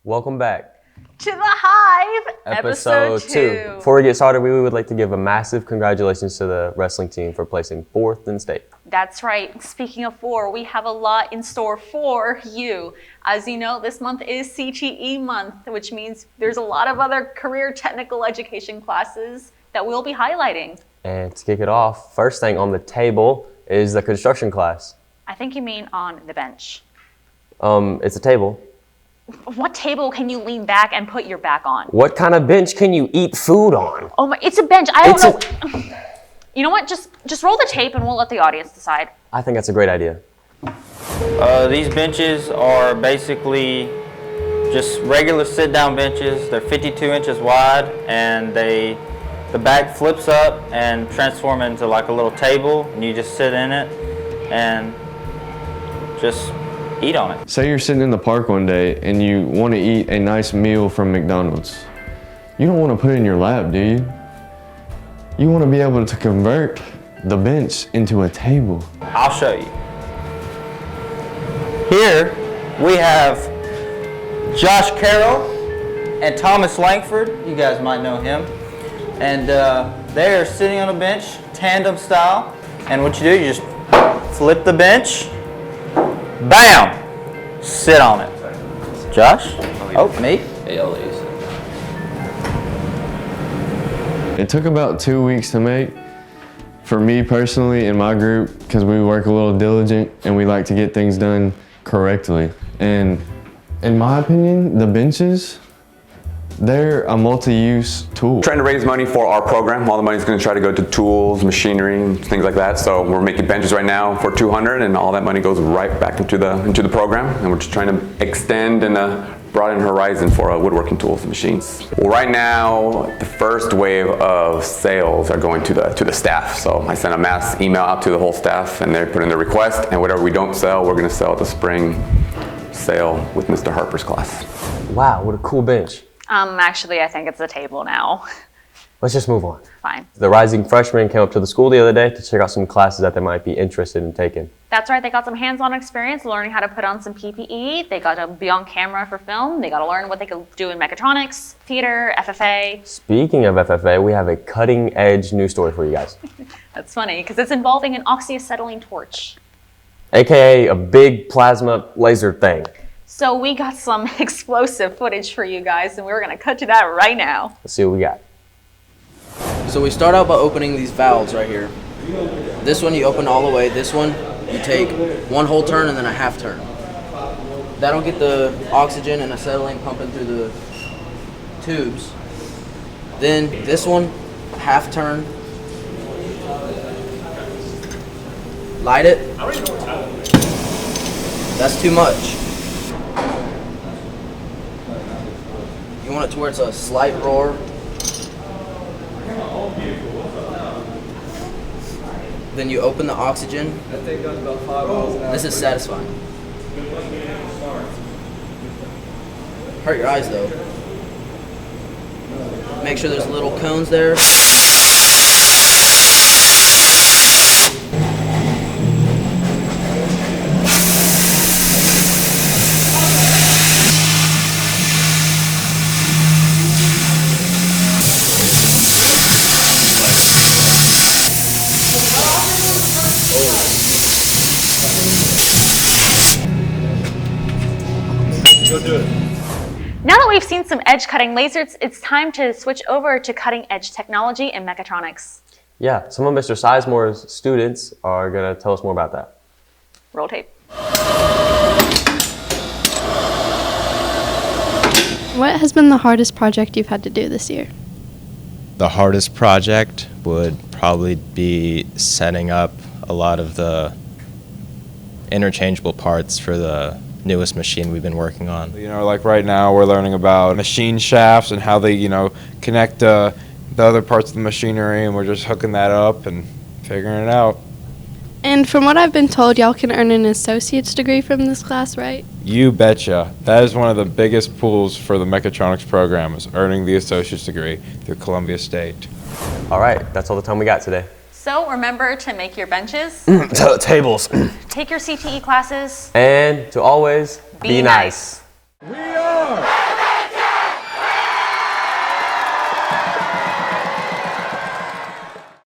Welcome back to the Hive, episode 2. Before we get started, we would like to give a massive congratulations to the wrestling team for placing 4th in state. That's right. Speaking of 4, we have a lot in store for you. As you know, this month is CTE month, which means there's a lot of other career technical education classes that we'll be highlighting. And to kick it off, first thing on the table is the construction class. I think you mean on the bench. It's a table. What table can you lean back and put your back on? What kind of bench can you eat food on? Oh my, it's a bench. I don't know. You know what? Just roll the tape and we'll let the audience decide. I think that's a great idea. These benches are basically just regular sit-down benches. They're 52 inches wide, and the back flips up and transform into like a little table, and you just sit in it and just eat on it. Say you're sitting in the park one day and you want to eat a nice meal from McDonald's. You don't want to put it in your lap, do you? You want to be able to convert the bench into a table. I'll show you. Here we have Josh Carroll and Thomas Langford. You guys might know him. And they are sitting on a bench, tandem style. And what you do, you just flip the bench, bam! Sit on it. Josh? Oh, me? It took about 2 weeks to make. For me personally, in my group, because we work a little diligent and we like to get things done correctly. And in my opinion, the benches, they're a multi-use tool. Trying to raise money for our program. All the money's going to try to go to tools, machinery, things like that. So we're making benches right now for $200, and all that money goes right back into the program. And we're just trying to extend and broaden horizon for woodworking tools and machines. Well, right now, the first wave of sales are going to the staff. So I sent a mass email out to the whole staff, and they put in their request. And whatever we don't sell, we're going to sell at the spring sale with Mr. Harper's class. Wow, what a cool bench. Actually, I think it's a table now. Let's just move on. Fine. The rising freshmen came up to the school the other day to check out some classes that they might be interested in taking. That's right, they got some hands-on experience learning how to put on some PPE. They got to be on camera for film. They got to learn what they could do in mechatronics, theater, FFA. Speaking of FFA, we have a cutting-edge news story for you guys. That's funny, because it's involving an oxyacetylene torch. AKA a big plasma laser thing. So we got some explosive footage for you guys, and we're going to cut to that right now. Let's see what we got. So we start out by opening these valves right here. This one you open all the way. This one you take one whole turn and then a half turn. That'll get the oxygen and acetylene pumping through the tubes. Then this one, half turn. Light it. That's too much. You want it to where it's a slight roar. Then you open the oxygen. This is satisfying. Hurt your eyes though. Make sure there's little cones there. Now that we've seen some edge-cutting lasers, it's time to switch over to cutting-edge technology and mechatronics. Yeah, some of Mr. Sizemore's students are going to tell us more about that. Roll tape. What has been the hardest project you've had to do this year? The hardest project would probably be setting up a lot of the interchangeable parts for the newest machine we've been working on. You know, like right now we're learning about machine shafts and how they, connect the other parts of the machinery, and we're just hooking that up and figuring it out. And from what I've been told, y'all can earn an associate's degree from this class, right? You betcha. That is one of the biggest pools for the mechatronics program, is earning the associate's degree through Columbia State. All right, that's all the time we got today. So remember to make your benches, Tables, take your CTE classes, and to always be nice.